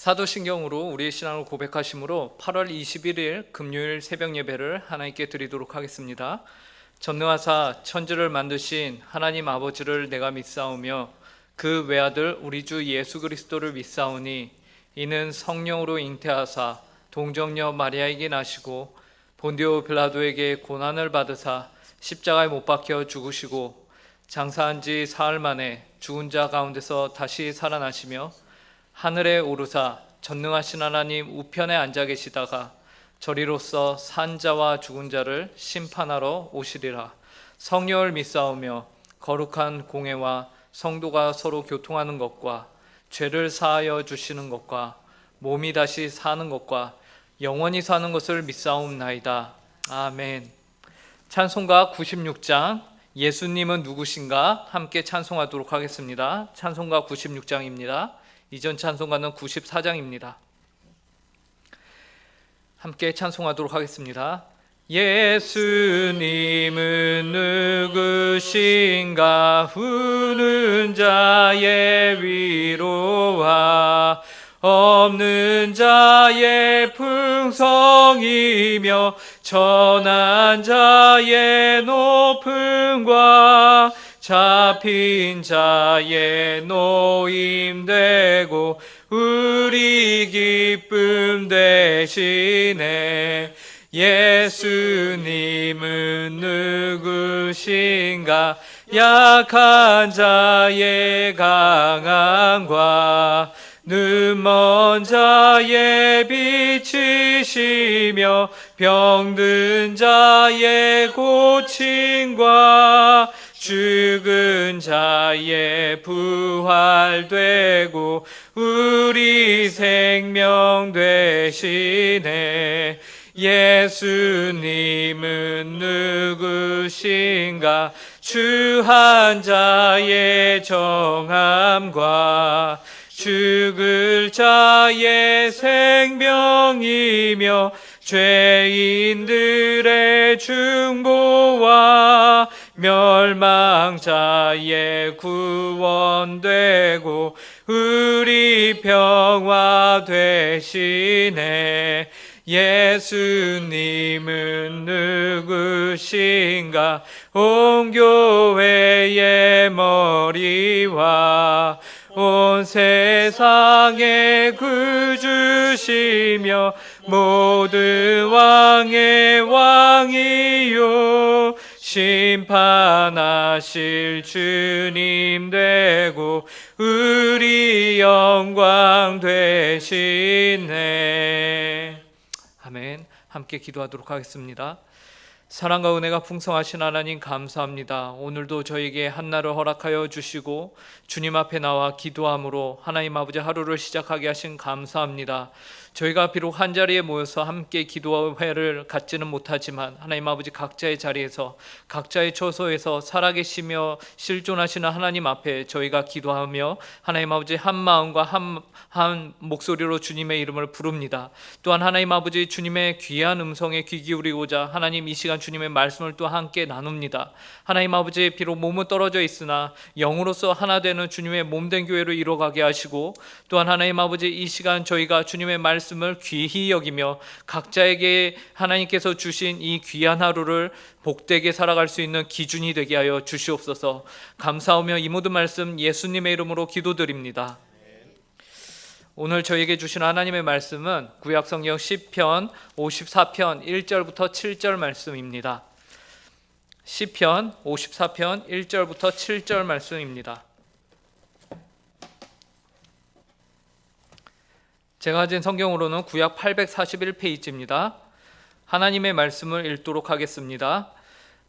사도신경으로 우리의 신앙을 고백하심으로 8월 21일 금요일 새벽 예배를 하나님께 드리도록 하겠습니다. 전능하사 천지를 만드신 하나님 아버지를 내가 믿사오며 그 외아들 우리 주 예수 그리스도를 믿사오니 이는 성령으로 잉태하사 동정녀 마리아에게 나시고 본디오 빌라도에게 고난을 받으사 십자가에 못 박혀 죽으시고 장사한 지 사흘 만에 죽은 자 가운데서 다시 살아나시며 하늘에 오르사 전능하신 하나님 우편에 앉아 계시다가 저리로서 산 자와 죽은 자를 심판하러 오시리라. 성령을 믿사오며 거룩한 공회와 성도가 서로 교통하는 것과 죄를 사하여 주시는 것과 몸이 다시 사는 것과 영원히 사는 것을 믿사옵나이다. 아멘. 찬송가 96장 예수님은 누구신가 함께 찬송하도록 하겠습니다. 찬송가 96장입니다. 이전 찬송가는 94장입니다. 함께 찬송하도록 하겠습니다. 예수님은 누구신가 우는 자의 위로와 없는 자의 풍성이며 천한 자의 높음과 잡힌 자의 노임되고 우리 기쁨 되시네. 예수님은 누구신가 약한 자의 강함과 눈먼 자의 빛이시며 병든 자의 고침과 죽은 자의 부활되고 우리 생명 되시네. 예수님은 누구신가 주한 자의 정함과 죽을 자의 생명이며 죄인들의 중보와 멸망자의 구원되고 우리 평화 되시네. 예수님은 누구신가 온 교회의 머리와 온 세상의 구주시며 모든 왕의 왕이요 심판하실 주님 되고 우리 영광 되시네. 아멘. 함께 기도하도록 하겠습니다. 사랑과 은혜가 풍성하신 하나님 감사합니다. 오늘도 저에게 한날을 허락하여 주시고 주님 앞에 나와 기도함으로 하나님 아버지 하루를 시작하게 하신 감사합니다. 저희가 비록 한자리에 모여서 함께 기도회를 갖지는 못하지만 하나님 아버지 각자의 자리에서 각자의 처소에서 살아계시며 실존하시는 하나님 앞에 저희가 기도하며 하나님 아버지 한 마음과 한 목소리로 주님의 이름을 부릅니다. 또한 하나님 아버지 주님의 귀한 음성에 귀 기울이고자 하나님 이 시간 주님의 말씀을 또 함께 나눕니다. 하나님 아버지 비록 몸은 떨어져 있으나 영으로서 하나 되는 주님의 몸된 교회로 이뤄가게 하시고 또한 하나님 아버지 이 시간 저희가 주님의 말씀을 귀히 여기며 각자에게 하나님께서 주신 이 귀한 하루를 복되게 살아갈 수 있는 기준이 되게 하여 주시옵소서. 감사하며 이 모든 말씀 예수님의 이름으로 기도드립니다. 오늘 저에게 주신 하나님의 말씀은 구약성경 시편 54편 1절부터 7절 말씀입니다. 시편 54편 1절부터 7절 말씀입니다. 제가 가진 성경으로는 구약 841페이지입니다. 하나님의 말씀을 읽도록 하겠습니다.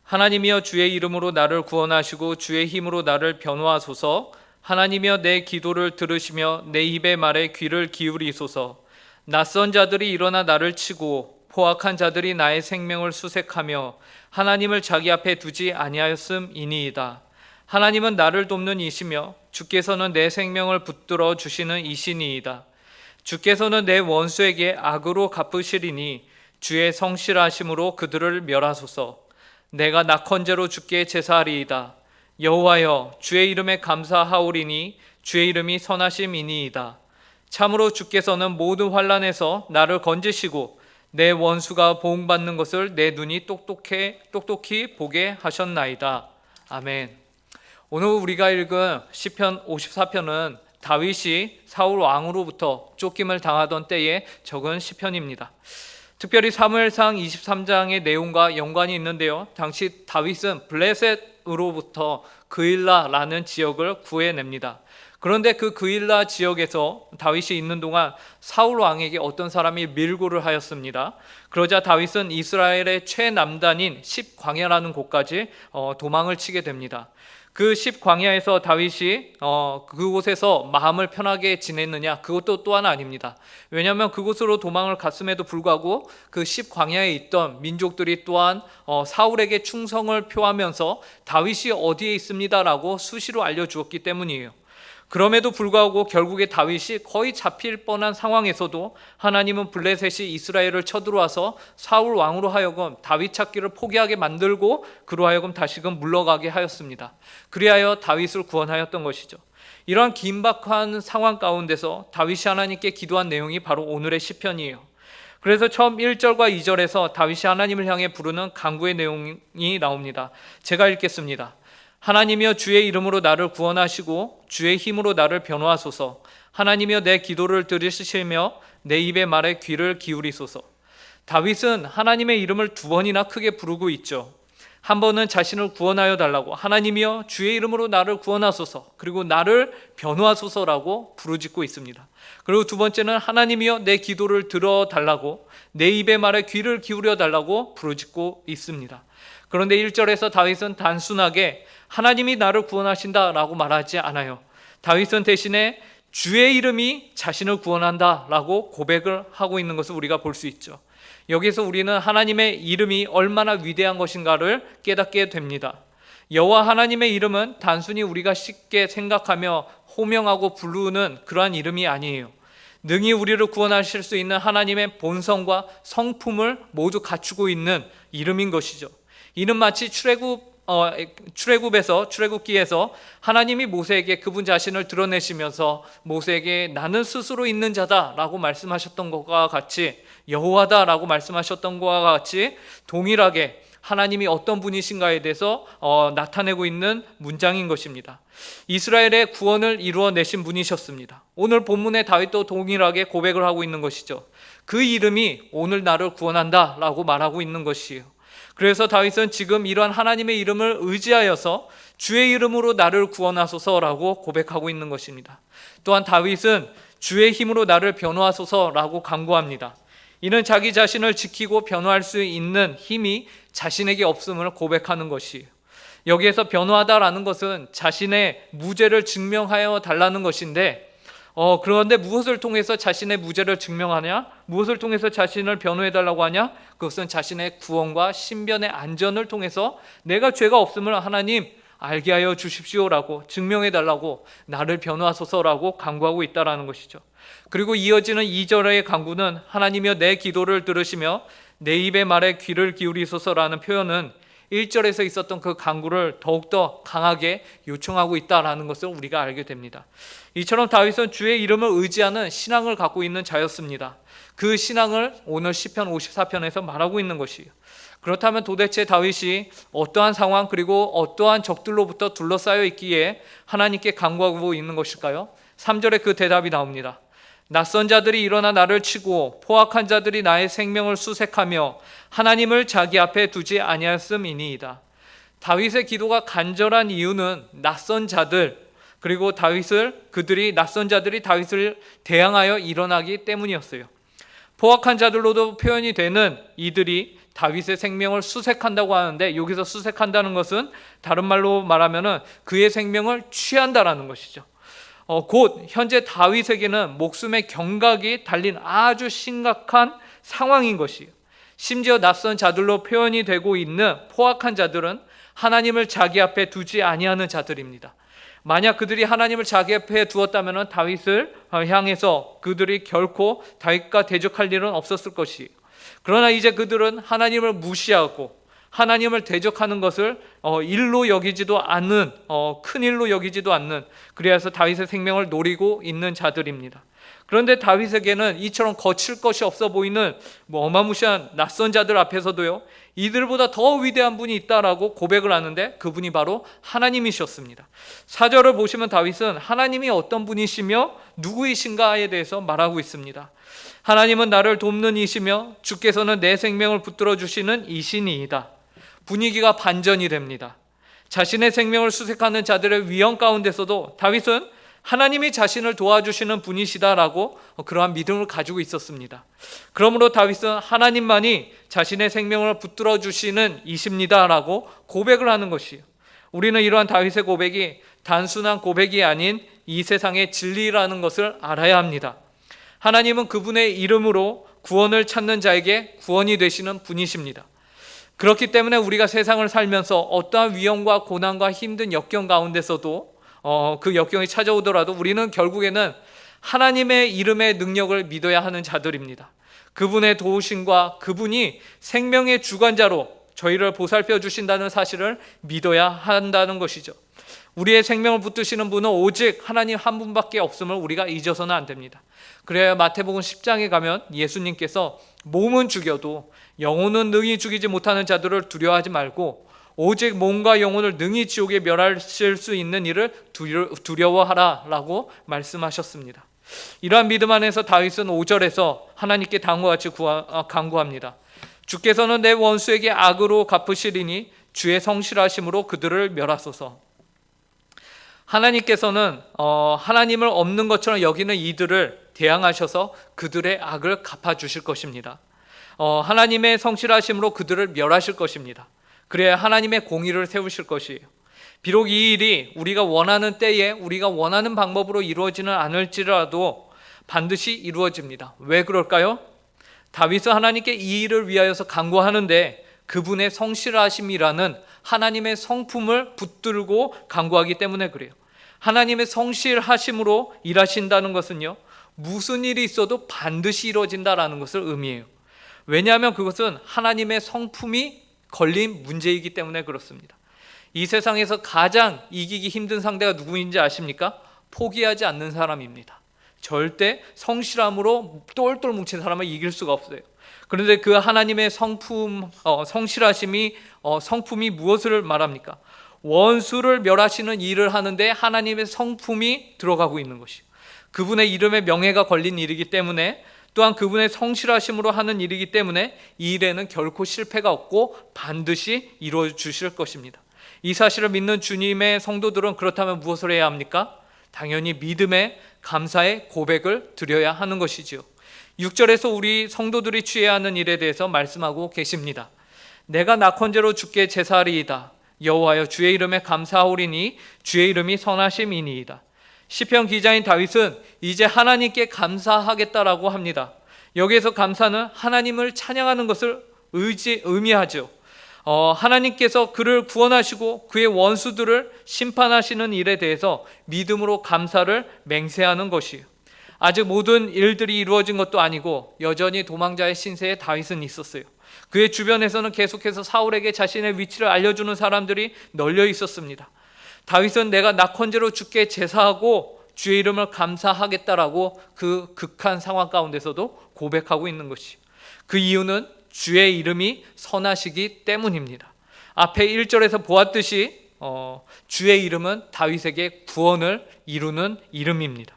하나님이여 주의 이름으로 나를 구원하시고 주의 힘으로 나를 변호하소서. 하나님이여 내 기도를 들으시며 내 입의 말에 귀를 기울이소서. 낯선 자들이 일어나 나를 치고 포악한 자들이 나의 생명을 수색하며 하나님을 자기 앞에 두지 아니하였음이니이다. 하나님은 나를 돕는 이시며 주께서는 내 생명을 붙들어 주시는 이시니이다. 주께서는 내 원수에게 악으로 갚으시리니 주의 성실하심으로 그들을 멸하소서. 내가 낙헌제로 주께 제사하리이다. 여호와여 주의 이름에 감사하오리니 주의 이름이 선하심이니이다. 참으로 주께서는 모든 환난에서 나를 건지시고 내 원수가 보응받는 것을 내 눈이 똑똑히 보게 하셨나이다. 아멘. 오늘 우리가 읽은 시편 54편은 다윗이 사울 왕으로부터 쫓김을 당하던 때에 적은 시편입니다. 특별히 사무엘상 23장의 내용과 연관이 있는데요. 당시 다윗은 블레셋으로부터 그일라라는 지역을 구해냅니다. 그런데 그 그일라 지역에서 다윗이 있는 동안 사울 왕에게 어떤 사람이 밀고를 하였습니다. 그러자 다윗은 이스라엘의 최남단인 십광야라는 곳까지 도망을 치게 됩니다. 그 십광야에서 다윗이 그곳에서 마음을 편하게 지냈느냐? 그것도 또한 아닙니다. 왜냐하면 그곳으로 도망을 갔음에도 불구하고 그 십광야에 있던 민족들이 또한 사울에게 충성을 표하면서 다윗이 어디에 있습니다라고 수시로 알려주었기 때문이에요. 그럼에도 불구하고 결국에 다윗이 거의 잡힐 뻔한 상황에서도 하나님은 블레셋이 이스라엘을 쳐들어와서 사울 왕으로 하여금 다윗 찾기를 포기하게 만들고 그로 하여금 다시금 물러가게 하였습니다. 그리하여 다윗을 구원하였던 것이죠. 이러한 긴박한 상황 가운데서 다윗이 하나님께 기도한 내용이 바로 오늘의 시편이에요. 그래서 처음 1절과 2절에서 다윗이 하나님을 향해 부르는 간구의 내용이 나옵니다. 제가 읽겠습니다. 하나님이여 주의 이름으로 나를 구원하시고 주의 힘으로 나를 변호하소서. 하나님이여 내 기도를 들으시며 내 입의 말에 귀를 기울이소서. 다윗은 하나님의 이름을 두 번이나 크게 부르고 있죠. 한 번은 자신을 구원하여 달라고, 하나님이여 주의 이름으로 나를 구원하소서, 그리고 나를 변호하소서라고 부르짖고 있습니다. 그리고 두 번째는 하나님이여 내 기도를 들어달라고, 내 입의 말에 귀를 기울여 달라고 부르짖고 있습니다. 그런데 1절에서 다윗은 단순하게 하나님이 나를 구원하신다라고 말하지 않아요. 다윗은 대신에 주의 이름이 자신을 구원한다라고 고백을 하고 있는 것을 우리가 볼 수 있죠. 여기서 우리는 하나님의 이름이 얼마나 위대한 것인가를 깨닫게 됩니다. 여호와 하나님의 이름은 단순히 우리가 쉽게 생각하며 호명하고 부르는 그러한 이름이 아니에요. 능히 우리를 구원하실 수 있는 하나님의 본성과 성품을 모두 갖추고 있는 이름인 것이죠. 이는 마치 출애굽기에서 하나님이 모세에게 그분 자신을 드러내시면서 모세에게 나는 스스로 있는 자다라고 말씀하셨던 것과 같이, 여호와다라고 말씀하셨던 것과 같이 동일하게 하나님이 어떤 분이신가에 대해서 나타내고 있는 문장인 것입니다. 이스라엘의 구원을 이루어내신 분이셨습니다. 오늘 본문의 다윗도 동일하게 고백을 하고 있는 것이죠. 그 이름이 오늘 나를 구원한다라고 말하고 있는 것이에요. 그래서 다윗은 지금 이러한 하나님의 이름을 의지하여서 주의 이름으로 나를 구원하소서라고 고백하고 있는 것입니다. 또한 다윗은 주의 힘으로 나를 변호하소서라고 간구합니다. 이는 자기 자신을 지키고 변호할 수 있는 힘이 자신에게 없음을 고백하는 것이에요. 여기에서 변호하다라는 것은 자신의 무죄를 증명하여 달라는 것인데, 그런데 무엇을 통해서 자신의 무죄를 증명하냐? 무엇을 통해서 자신을 변호해달라고 하냐? 그것은 자신의 구원과 신변의 안전을 통해서 내가 죄가 없음을 하나님 알게 하여 주십시오라고 증명해달라고, 나를 변호하소서라고 간구하고 있다라는 것이죠. 그리고 이어지는 2절의 간구는 하나님이여 내 기도를 들으시며 내 입의 말에 귀를 기울이소서라는 표현은 1절에서 있었던 그 간구를 더욱더 강하게 요청하고 있다라는 것을 우리가 알게 됩니다. 이처럼 다윗은 주의 이름을 의지하는 신앙을 갖고 있는 자였습니다. 그 신앙을 오늘 시편 54편에서 말하고 있는 것이에요. 그렇다면 도대체 다윗이 어떠한 상황 그리고 어떠한 적들로부터 둘러싸여 있기에 하나님께 간구하고 있는 것일까요? 3절에 그 대답이 나옵니다. 낯선 자들이 일어나 나를 치고 포악한 자들이 나의 생명을 수색하며 하나님을 자기 앞에 두지 아니하였음이니이다. 다윗의 기도가 간절한 이유는 낯선 자들, 그리고 낯선 자들이 다윗을 대항하여 일어나기 때문이었어요. 포악한 자들로도 표현이 되는 이들이 다윗의 생명을 수색한다고 하는데, 여기서 수색한다는 것은 다른 말로 말하면 그의 생명을 취한다라는 것이죠. 곧 현재 다윗에게는 목숨의 경각이 달린 아주 심각한 상황인 것이에요. 심지어 낯선 자들로 표현이 되고 있는 포악한 자들은 하나님을 자기 앞에 두지 아니하는 자들입니다. 만약 그들이 하나님을 자기 앞에 두었다면 다윗을 향해서 그들이 결코 다윗과 대적할 일은 없었을 것이에요. 그러나 이제 그들은 하나님을 무시하고 하나님을 대적하는 것을 일로 여기지도 않는, 큰 일로 여기지도 않는, 그래서 다윗의 생명을 노리고 있는 자들입니다. 그런데 다윗에게는 이처럼 거칠 것이 없어 보이는 어마무시한 낯선 자들 앞에서도요, 이들보다 더 위대한 분이 있다라고 고백을 하는데 그분이 바로 하나님이셨습니다. 4절을 보시면 다윗은 하나님이 어떤 분이시며 누구이신가에 대해서 말하고 있습니다. 하나님은 나를 돕는 이시며 주께서는 내 생명을 붙들어 주시는 이신이이다. 분위기가 반전이 됩니다. 자신의 생명을 수색하는 자들의 위험 가운데서도 다윗은 하나님이 자신을 도와주시는 분이시다라고 그러한 믿음을 가지고 있었습니다. 그러므로 다윗은 하나님만이 자신의 생명을 붙들어 주시는 이십니다라고 고백을 하는 것이에요. 우리는 이러한 다윗의 고백이 단순한 고백이 아닌 이 세상의 진리라는 것을 알아야 합니다. 하나님은 그분의 이름으로 구원을 찾는 자에게 구원이 되시는 분이십니다. 그렇기 때문에 우리가 세상을 살면서 어떠한 위험과 고난과 힘든 역경 가운데서도 그 역경이 찾아오더라도 우리는 결국에는 하나님의 이름의 능력을 믿어야 하는 자들입니다. 그분의 도우심과 그분이 생명의 주관자로 저희를 보살펴 주신다는 사실을 믿어야 한다는 것이죠. 우리의 생명을 붙드시는 분은 오직 하나님 한 분밖에 없음을 우리가 잊어서는 안 됩니다. 그래야 마태복음 10장에 가면 예수님께서 몸은 죽여도 영혼은 능히 죽이지 못하는 자들을 두려워하지 말고 오직 몸과 영혼을 능히 지옥에 멸하실 수 있는 이를 두려워하라 라고 말씀하셨습니다. 이러한 믿음 안에서 다윗은 5절에서 하나님께 다음과 같이 간구합니다. 주께서는 내 원수에게 악으로 갚으시리니 주의 성실하심으로 그들을 멸하소서. 하나님께서는 하나님을 없는 것처럼 여기는 이들을 대항하셔서 그들의 악을 갚아주실 것입니다. 하나님의 성실하심으로 그들을 멸하실 것입니다. 그래야 하나님의 공의를 세우실 것이에요. 비록 이 일이 우리가 원하는 때에 우리가 원하는 방법으로 이루어지는 않을지라도 반드시 이루어집니다. 왜 그럴까요? 다윗은 하나님께 이 일을 위하여서 간구하는데 그분의 성실하심이라는 하나님의 성품을 붙들고 간구하기 때문에 그래요. 하나님의 성실하심으로 일하신다는 것은요, 무슨 일이 있어도 반드시 이루어진다라는 것을 의미해요. 왜냐하면 그것은 하나님의 성품이 걸린 문제이기 때문에 그렇습니다. 이 세상에서 가장 이기기 힘든 상대가 누구인지 아십니까? 포기하지 않는 사람입니다. 절대 성실함으로 똘똘 뭉친 사람을 이길 수가 없어요. 그런데 그 하나님의 성실하심이 성품이 무엇을 말합니까? 원수를 멸하시는 일을 하는데 하나님의 성품이 들어가고 있는 것이요, 그분의 이름에 명예가 걸린 일이기 때문에, 또한 그분의 성실하심으로 하는 일이기 때문에 이 일에는 결코 실패가 없고 반드시 이루어 주실 것입니다. 이 사실을 믿는 주님의 성도들은 그렇다면 무엇을 해야 합니까? 당연히 믿음의 감사의 고백을 드려야 하는 것이지요. 6절에서 우리 성도들이 취해야 하는 일에 대해서 말씀하고 계십니다. 내가 낙헌제로 주께 제사하리이다. 여호와여 주의 이름에 감사하오리니 주의 이름이 선하심이니이다. 시편 기자인 다윗은 이제 하나님께 감사하겠다라고 합니다. 여기에서 감사는 하나님을 찬양하는 것을 의미하죠. 하나님께서 그를 구원하시고 그의 원수들을 심판하시는 일에 대해서 믿음으로 감사를 맹세하는 것이에요. 아직 모든 일들이 이루어진 것도 아니고 여전히 도망자의 신세에 다윗은 있었어요. 그의 주변에서는 계속해서 사울에게 자신의 위치를 알려주는 사람들이 널려 있었습니다. 다윗은 내가 낙헌제로 주께 제사하고 주의 이름을 감사하겠다라고 그 극한 상황 가운데서도 고백하고 있는 것이에요. 그 이유는 주의 이름이 선하시기 때문입니다. 앞에 1절에서 보았듯이 주의 이름은 다윗에게 구원을 이루는 이름입니다.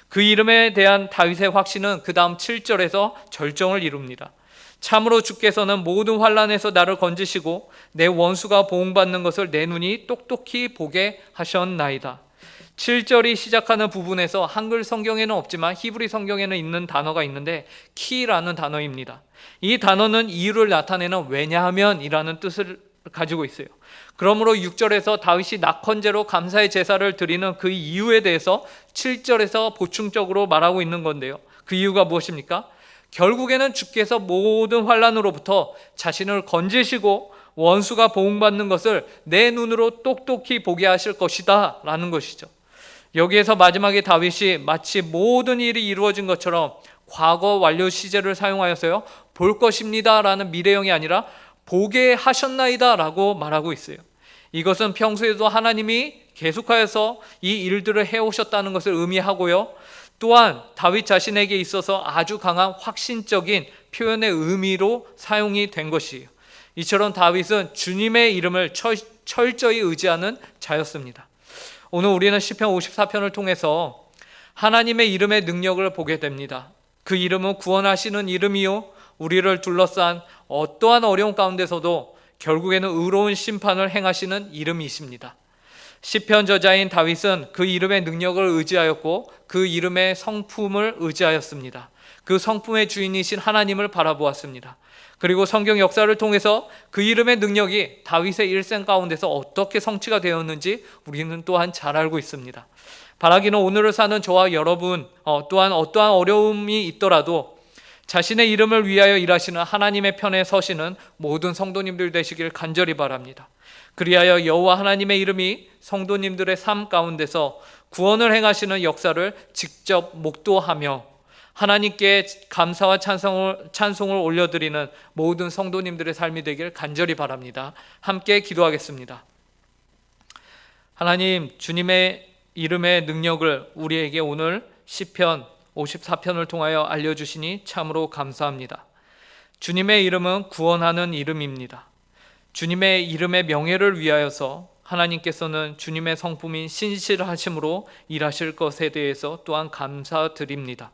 그 이름에 대한 다윗의 확신은 그 다음 7절에서 절정을 이룹니다. 참으로 주께서는 모든 환난에서 나를 건지시고 내 원수가 보응받는 것을 내 눈이 똑똑히 보게 하셨나이다. 7절이 시작하는 부분에서 한글 성경에는 없지만 히브리 성경에는 있는 단어가 있는데 키라는 단어입니다. 이 단어는 이유를 나타내는 왜냐하면 이라는 뜻을 가지고 있어요. 그러므로 6절에서 다윗이 낙헌제로 감사의 제사를 드리는 그 이유에 대해서 7절에서 보충적으로 말하고 있는 건데요. 그 이유가 무엇입니까? 결국에는 주께서 모든 환난으로부터 자신을 건지시고 원수가 보응받는 것을 내 눈으로 똑똑히 보게 하실 것이다 라는 것이죠. 여기에서 마지막에 다윗이 마치 모든 일이 이루어진 것처럼 과거 완료 시제를 사용하여서요, 볼 것입니다 라는 미래형이 아니라 보게 하셨나이다 라고 말하고 있어요. 이것은 평소에도 하나님이 계속하여서 이 일들을 해오셨다는 것을 의미하고요, 또한 다윗 자신에게 있어서 아주 강한 확신적인 표현의 의미로 사용이 된 것이에요. 이처럼 다윗은 주님의 이름을 철저히 의지하는 자였습니다. 오늘 우리는 시편 54편을 통해서 하나님의 이름의 능력을 보게 됩니다. 그 이름은 구원하시는 이름이요, 우리를 둘러싼 어떠한 어려움 가운데서도 결국에는 의로운 심판을 행하시는 이름이십니다. 시편 저자인 다윗은 그 이름의 능력을 의지하였고 그 이름의 성품을 의지하였습니다. 그 성품의 주인이신 하나님을 바라보았습니다. 그리고 성경 역사를 통해서 그 이름의 능력이 다윗의 일생 가운데서 어떻게 성취가 되었는지 우리는 또한 잘 알고 있습니다. 바라기는 오늘을 사는 저와 여러분 또한 어떠한 어려움이 있더라도 자신의 이름을 위하여 일하시는 하나님의 편에 서시는 모든 성도님들 되시길 간절히 바랍니다. 그리하여 여호와 하나님의 이름이 성도님들의 삶 가운데서 구원을 행하시는 역사를 직접 목도하며 하나님께 감사와 찬송을 올려드리는 모든 성도님들의 삶이 되길 간절히 바랍니다. 함께 기도하겠습니다. 하나님, 주님의 이름의 능력을 우리에게 오늘 시편 54편을 통하여 알려주시니 참으로 감사합니다. 주님의 이름은 구원하는 이름입니다. 주님의 이름의 명예를 위하여서 하나님께서는 주님의 성품인 신실하심으로 일하실 것에 대해서 또한 감사드립니다.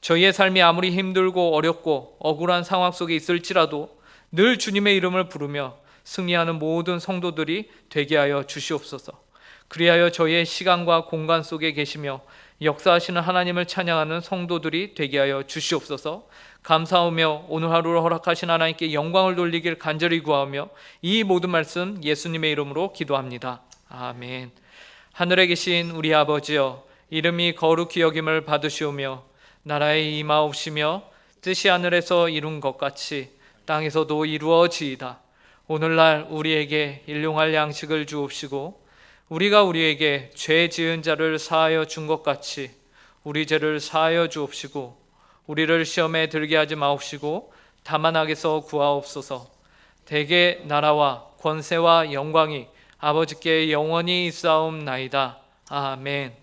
저희의 삶이 아무리 힘들고 어렵고 억울한 상황 속에 있을지라도 늘 주님의 이름을 부르며 승리하는 모든 성도들이 되게 하여 주시옵소서. 그리하여 저희의 시간과 공간 속에 계시며 역사하시는 하나님을 찬양하는 성도들이 되게 하여 주시옵소서. 감사하며 오늘 하루를 허락하신 하나님께 영광을 돌리길 간절히 구하며 이 모든 말씀 예수님의 이름으로 기도합니다. 아멘. 하늘에 계신 우리 아버지여, 이름이 거룩히 여김을 받으시오며 나라에 임하옵시며 뜻이 하늘에서 이룬 것 같이 땅에서도 이루어지이다. 오늘날 우리에게 일용할 양식을 주옵시고 우리가 우리에게 죄 지은 자를 사하여 준 것 같이 우리 죄를 사하여 주옵시고 우리를 시험에 들게 하지 마옵시고 다만 악에서 구하옵소서. 대개 나라와 권세와 영광이 아버지께 영원히 있사옵나이다. 아멘.